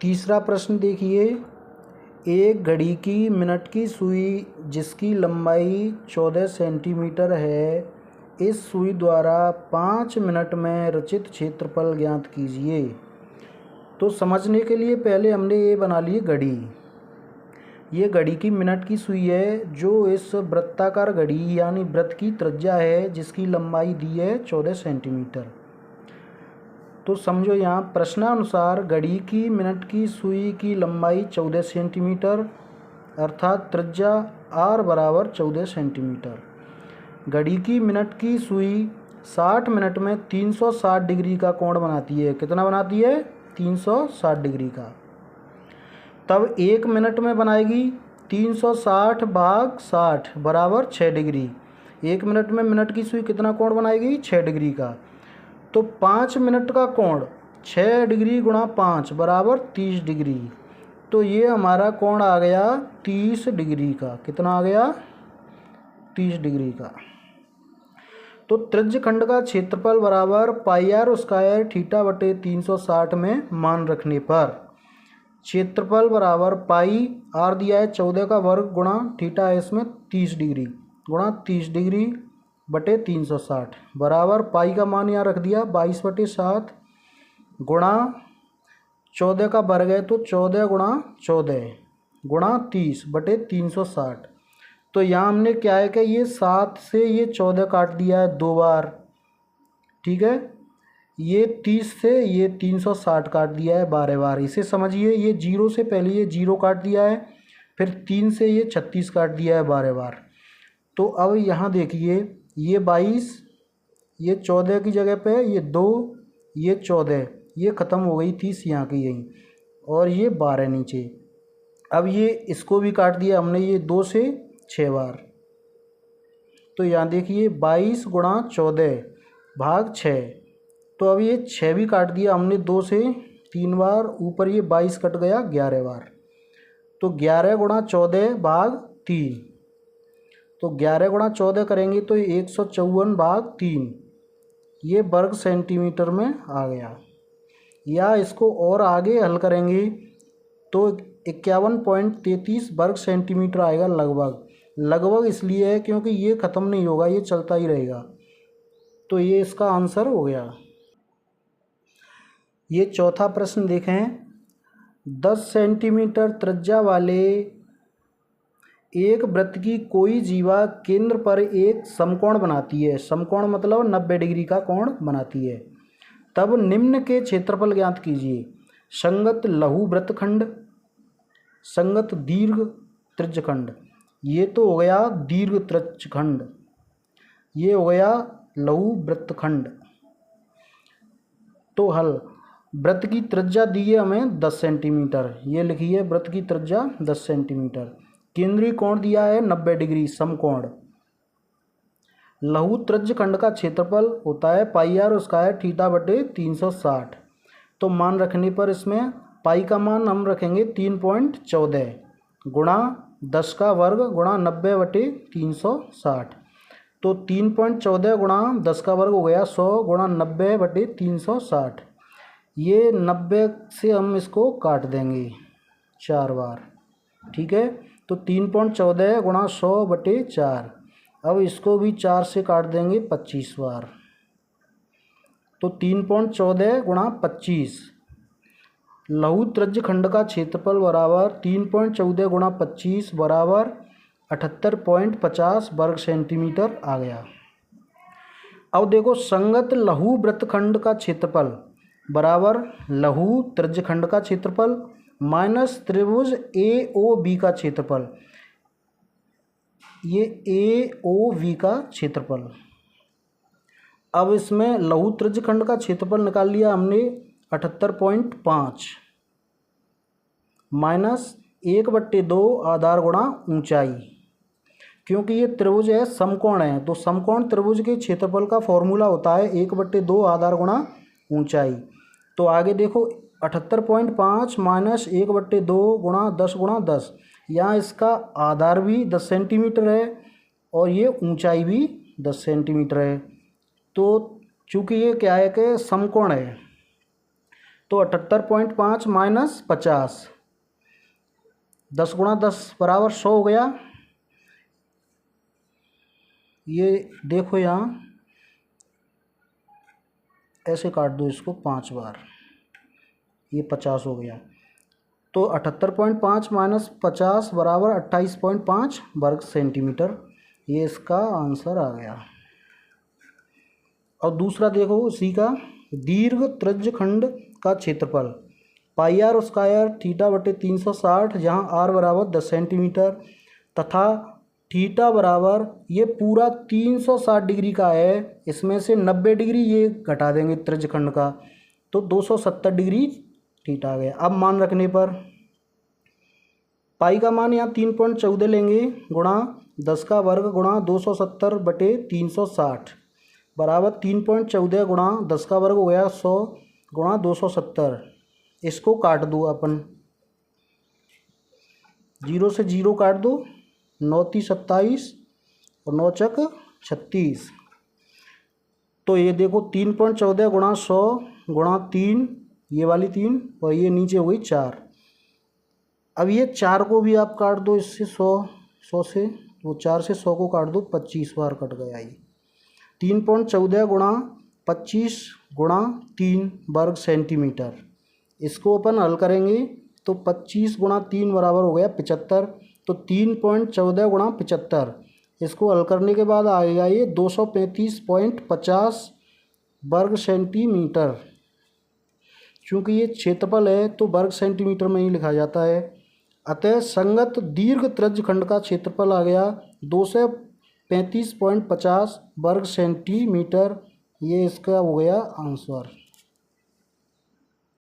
तीसरा प्रश्न देखिए, एक घड़ी की मिनट की सुई जिसकी लंबाई 14 सेंटीमीटर है, इस सुई द्वारा 5 मिनट में रचित क्षेत्रफल ज्ञात कीजिए। तो समझने के लिए पहले हमने ये बना ली घड़ी। ये घड़ी की मिनट की सुई है जो इस वृत्ताकार घड़ी यानी वृत्त की त्रिज्या है जिसकी लंबाई दी है 14 सेंटीमीटर। तो समझो यहाँ प्रश्नानुसार घड़ी की मिनट की सुई की लंबाई 14 सेंटीमीटर अर्थात त्रिज्या r बराबर 14 सेंटीमीटर। घड़ी की मिनट की सुई 60 मिनट में 360 डिग्री का कोण बनाती है। कितना बनाती है? 360 डिग्री का। तब 1 मिनट में बनाएगी 360 भाग 60 बराबर 6 डिग्री। 1 मिनट में मिनट की सुई कितना कोण बनाएगी? 6 डिग्री का। तो 5 मिनट का कोण 6 डिग्री गुणा 5 बराबर 30 डिग्री। तो ये हमारा कोण आ गया 30 डिग्री का। कितना आ गया? 30 डिग्री का। तो त्रिज्य खंड का क्षेत्रफल बराबर पाई आर स्क्वायर थीटा बटे 360 में मान रखने पर क्षेत्रफल बराबर पाई आर दिया है 14 का वर्ग गुणा थीटा है इसमें 30 डिग्री गुणा 30 डिग्री बटे 360 बराबर पाई का मान यहाँ रख दिया 22/7 गुणा 14 का वर्ग है तो 14 गुणा 14 गुणा 30 बटे 360। तो यहाँ हमने क्या है कि ये 7 से ये 14 काट दिया है 2 बार, ठीक है। ये 30 से ये 360 काट दिया है 12 बार। इसे समझिए, ये 0 से पहले ये 0 काट दिया है, फिर 3 से ये 36 काट दिया है 12 बार। तो अब यहाँ देखिए, ये 22, ये 14 की जगह पे ये 2, ये 14, ये ख़त्म हो गई 30 यहाँ की यहीं, और ये 12 नीचे। अब ये इसको भी काट दिया हमने, ये 2 से 6 बार। तो यहाँ देखिए 22 गुणा 14 भाग 6। तो अब ये 6 भी काट दिया हमने 2 से 3 बार, ऊपर ये 22 कट गया 11 बार। तो 11 गुणा 14 भाग 3। तो 11 गुणा 14 करेंगे तो 154 भाग 3 ये वर्ग सेंटीमीटर में आ गया। या इसको और आगे हल करेंगे तो 51.33 वर्ग सेंटीमीटर आएगा लगभग। लगभग इसलिए है क्योंकि ये ख़त्म नहीं होगा, ये चलता ही रहेगा। तो ये इसका आंसर हो गया। ये चौथा प्रश्न देखें, 10 सेंटीमीटर त्रिज्या वाले एक वृत्त की कोई जीवा केंद्र पर एक समकोण बनाती है। समकोण मतलब 90 डिग्री का कोण बनाती है। तब निम्न के क्षेत्रफल ज्ञात कीजिए। संगत लघु वृत्तखंड, संगत दीर्घ त्रिज्यखंड। ये तो हो गया दीर्घ त्रिज्यखंड, ये हो गया लघु वृत्तखंड। तो हल, वृत्त की त्रिज्या दी है हमें 10 सेंटीमीटर, ये लिखिए वृत्त की त्रिज्या 10 सेंटीमीटर। केंद्रीय कोण दिया है 90 डिग्री समकोण। लघु त्रिज्यखंड का क्षेत्रफल होता है पाई आर स्क्वायर थीटा बटे 360। तो मान रखने पर इसमें पाई का मान हम रखेंगे 3.14 गुणा 10 का वर्ग गुणा 90 बटे 360। तो 3.14 गुणा 10 का वर्ग हो गया 100 गुणा 90 बटे 360। ये 90 से हम इसको काट देंगे 4 बार, ठीक है। तो 3.14 गुणा 100 बटे 4। अब इसको भी 4 से काट देंगे 25 बार। तो 3.14 गुणा 25। लघु त्रिज्यखंड का क्षेत्रफल बराबर 3.14 गुणा 25 बराबर 78.50 वर्ग सेंटीमीटर आ गया। अब देखो, संगत लघु वृत्तखंड का क्षेत्रफल बराबर लघु त्रिज्यखंड का क्षेत्रफल माइनस त्रिभुज ए ओ बी का क्षेत्रफल। ये ए ओ वी का क्षेत्रफल। अब इसमें लघु त्रिज्यखंड का क्षेत्रफल निकाल लिया हमने 78.5 माइनस 1/2 आधार गुणा ऊंचाई। क्योंकि ये त्रिभुज है, समकोण है, तो समकोण त्रिभुज के क्षेत्रफल का फॉर्मूला होता है 1/2 आधार गुणा ऊंचाई। तो आगे देखो 78.5 माइनस 1/2 गुणा 10 गुणा 10। यहाँ इसका आधार भी 10 सेंटीमीटर है और ये ऊंचाई भी 10 सेंटीमीटर है। तो चूँकि ये क्या है कि समकोण है, तो 78.5 माइनस 50, 10 गुणा 10 बराबर 100 हो गया। ये देखो यहाँ ऐसे काट दो इसको 5 बार, ये 50 हो गया। तो 78.5 माइनस 50 बराबर 28.5 वर्ग सेंटीमीटर, ये इसका आंसर आ गया। और दूसरा देखो उसी का, दीर्घ त्रिज्यखंड का क्षेत्रफल पाई आर स्क्वायर थीटा बटे 360, जहाँ आर बराबर 10 सेंटीमीटर तथा थीटा बराबर ये पूरा 360 डिग्री का है, इसमें से 90 डिग्री ये घटा देंगे त्रिज्यखंड का, तो 270 डिग्री थीटा आ गया। अब मान रखने पर पाई का मान यहाँ 3.14 लेंगे गुणा 10 का वर्ग गुणा 270 बटे 360 बराबर 3.14 गुणा 10 का वर्ग हो गया 100 गुणा 270। इसको काट दो अपन, 0 से 0 काट दो, 9 × 27 और 9 × 36। तो ये देखो 3.14 गुणा 100 गुणा 3, ये वाली 3 और ये नीचे हो गई 4। अब ये 4 को भी आप काट दो इससे, 100 से, तो 4 से 100 को काट दो, 25 बार कट गया ये। 3.14 गुणा 25 गुणा 3 वर्ग सेंटीमीटर, इसको अपन हल करेंगे तो 25 गुणा 3 बराबर हो गया 75। तो 3.14 गुणा 75, इसको हल करने के बाद आएगा ये 235.50 वर्ग सेंटीमीटर। चूँकि ये क्षेत्रफल है तो वर्ग सेंटीमीटर में ही लिखा जाता है। अतः संगत दीर्घ त्रिज्यखंड का क्षेत्रफल आ गया 235.50 वर्ग सेंटीमीटर, ये इसका हो गया आंसर।